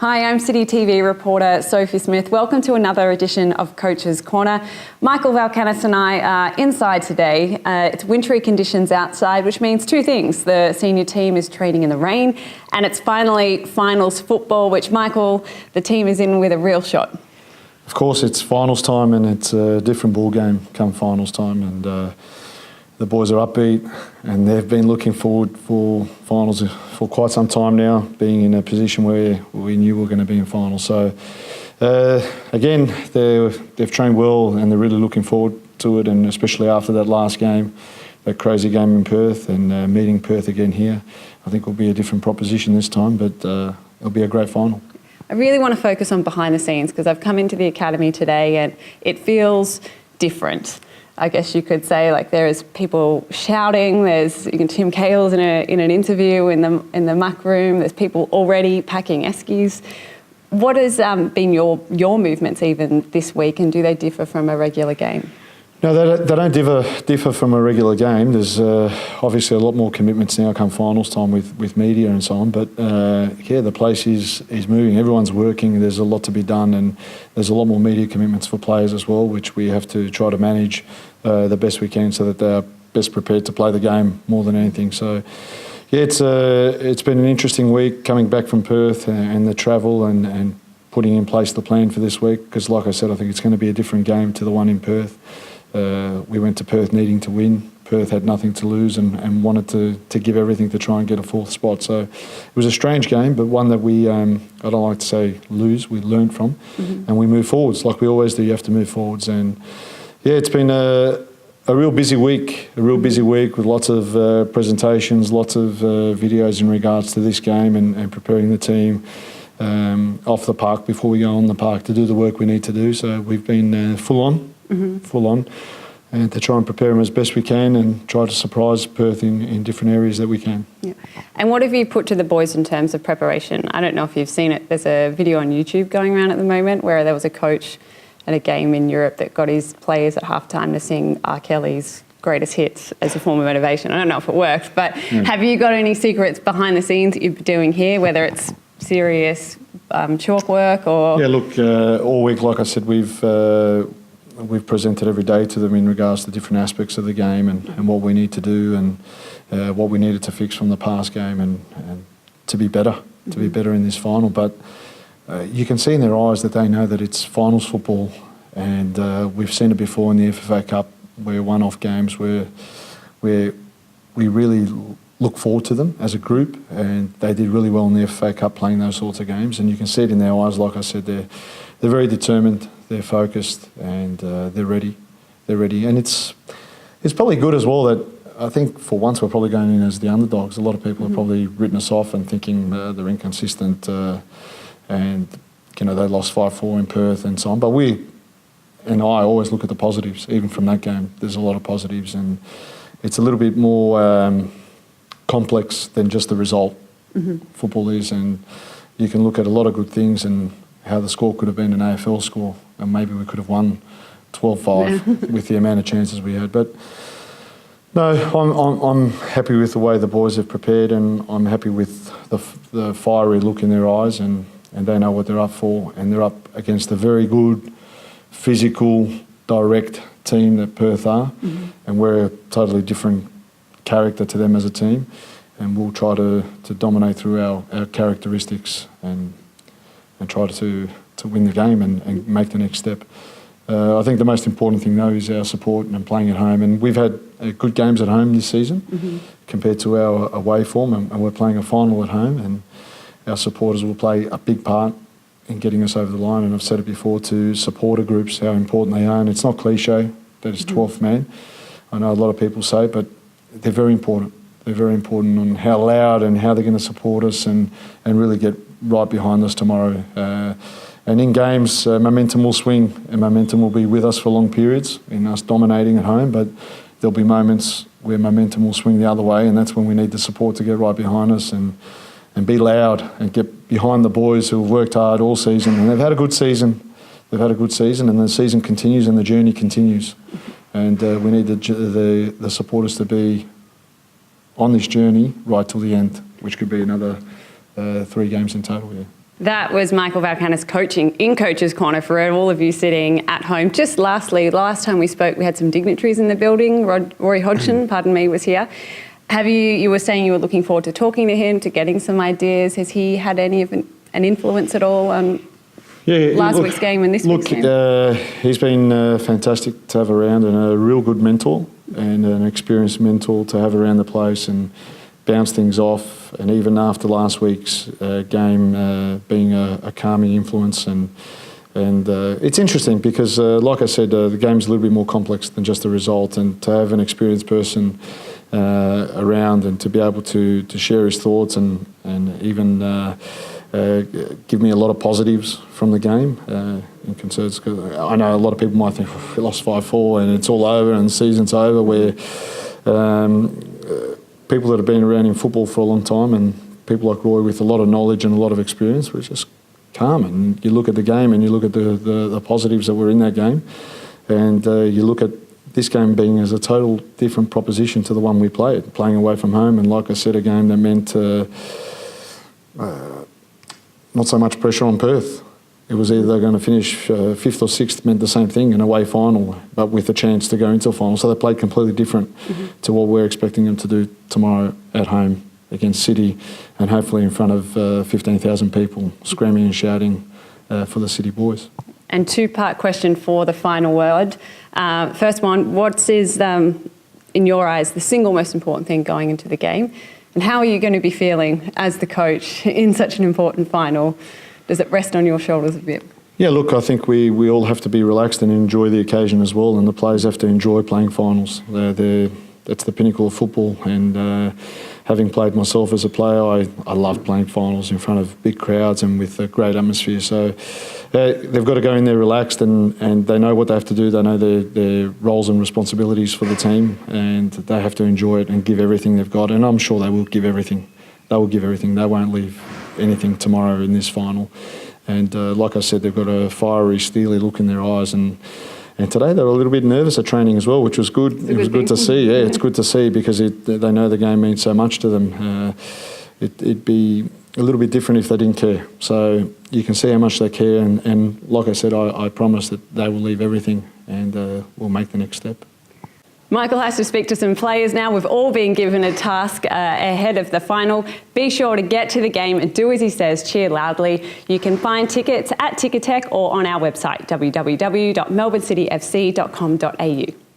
Hi, I'm City TV reporter Sophie Smith. Welcome to another edition of Coach's Corner. Michael Valkanis and I are inside today. It's wintry conditions outside, which means two things. The senior team is training in the rain, and it's finally finals football, which, Michael, the team is in with a real shot. Of course, it's finals time, and it's a different ball game come finals time, and the boys are upbeat, and they've been looking forward for finals for quite some time now, being in a position where we knew we were going to be in finals. So again, they've trained well, and they're really looking forward to it, and especially after that last game, that crazy game in Perth, and meeting Perth again here, I think will be a different proposition this time, but it'll be a great final. I really want to focus on behind the scenes because I've come into the academy today and it feels different. I guess you could say, like, there's people shouting. There's Tim Cahill's in an interview in the muck room. There's people already packing eskies. What has been your movements even this week, and do they differ from a regular game? No, they don't differ from a regular game. There's obviously a lot more commitments now come finals time with media and so on. But yeah, the place is moving. Everyone's working. There's a lot to be done, and there's a lot more media commitments for players as well, which we have to try to manage the best we can so that they are best prepared to play the game more than anything. So yeah, it's been an interesting week coming back from Perth and the travel and putting in place the plan for this week. Because like I said, I think it's going to be a different game to the one in Perth. We went to Perth needing to win. Perth had nothing to lose and wanted to give everything to try and get a fourth spot. So it was a strange game, but one that we, I don't like to say lose, we learned from, and we move forwards like we always do. You have to move forwards, and yeah, it's been a real busy week, with lots of presentations, lots of videos in regards to this game and preparing the team off the park before we go on the park to do the work we need to do. So we've been full on, and to try and prepare them as best we can and try to surprise Perth in different areas that we can. Yeah. And what have you put to the boys in terms of preparation? I don't know if you've seen it. There's a video on YouTube going around at the moment where there was a coach at a game in Europe that got his players at halftime to sing R. Kelly's greatest hits as a form of motivation. I don't know if it worked, but have you got any secrets behind the scenes that you're doing here, whether it's serious chalk work or... Yeah, look, all week, like I said, we've presented every day to them in regards to different aspects of the game and what we need to do and what we needed to fix from the past game and to be better, in this final. But you can see in their eyes that they know that it's finals football, and we've seen it before in the FFA Cup, where one-off games where we really look forward to them as a group, and they did really well in the FFA Cup playing those sorts of games, and you can see it in their eyes. Like I said, they're very determined, they're focused, and they're ready. And it's probably good as well that I think for once we're probably going in as the underdogs. A lot of people have probably written us off and thinking they're inconsistent, and they lost 5-4 in Perth and so on. But we and I always look at the positives, even from that game. There's a lot of positives, and it's a little bit more complex than just the result. Football is, and you can look at a lot of good things and how the score could have been an AFL score, and maybe we could have won 12-5 with the amount of chances we had. But no, I'm happy with the way the boys have prepared, and I'm happy with the fiery look in their eyes, and they know what they're up for, and they're up against a very good, physical, direct team that Perth are, and we're a totally different character to them as a team, and we'll try to dominate through our characteristics and try to win the game and make the next step. I think the most important thing, though, is our support and playing at home, and we've had good games at home this season compared to our away form, and we're playing a final at home, and our supporters will play a big part in getting us over the line. And I've said it before to supporter groups, how important they are, and it's not cliche that it's 12th man. I know a lot of people say it, but they're very important. They're very important on how loud and how they're going to support us and really get right behind us tomorrow. And in games, momentum will swing, and momentum will be with us for long periods in us dominating at home, but there'll be moments where momentum will swing the other way, and that's when we need the support to get right behind us and be loud and get behind the boys who have worked hard all season. And they've had a good season. And the season continues and the journey continues. And we need the supporters to be on this journey right till the end, which could be another 3 games in total, yeah. That was Michael Valkanis coaching in Coach's Corner for all of you sitting at home. Just lastly, last time we spoke, we had some dignitaries in the building. Rory Hodgson, was here. You were saying you were looking forward to talking to him, to getting some ideas. Has he had any of an influence at all on last week's game and this week's game? He's been fantastic to have around, and a real good mentor and an experienced mentor to have around the place and bounce things off. And even after last week's game being a calming influence, and it's interesting because, like I said, the game's a little bit more complex than just a result, and to have an experienced person around and to be able to share his thoughts and even give me a lot of positives from the game in concerns. Cause I know a lot of people might think we lost 5-4 and it's all over and the season's over, where people that have been around in football for a long time and people like Roy with a lot of knowledge and a lot of experience were just calm. And you look at the game and you look at the positives that were in that game, and you look at this game being as a total different proposition to the one we played, playing away from home. And like I said, a game that meant not so much pressure on Perth. It was either they're going to finish 5th or 6th, meant the same thing, an away final, but with a chance to go into a final. So they played completely different to what we're expecting them to do tomorrow at home against City, and hopefully in front of 15,000 people screaming and shouting for the City boys. And two-part question for the final word. First one, what is, in your eyes, the single most important thing going into the game? And how are you going to be feeling as the coach in such an important final? Does it rest on your shoulders a bit? Yeah, look, I think we all have to be relaxed and enjoy the occasion as well, and the players have to enjoy playing finals. That's the pinnacle of football, and having played myself as a player, I love playing finals in front of big crowds and with a great atmosphere. So they've got to go in there relaxed, and they know what they have to do. They know their roles and responsibilities for the team, and they have to enjoy it and give everything they've got. And I'm sure they will give everything. They will give everything. They won't leave anything tomorrow in this final. And like I said, they've got a fiery, steely look in their eyes. And today they were a little bit nervous at training as well, which was good. It was good to see. Yeah, it's good to see because they know the game means so much to them. It'd be a little bit different if they didn't care. So you can see how much they care. And like I said, I promise that they will leave everything and we'll make the next step. Michael has to speak to some players now. We've all been given a task ahead of the final. Be sure to get to the game and do as he says, cheer loudly. You can find tickets at Ticketek or on our website, www.melbournecityfc.com.au.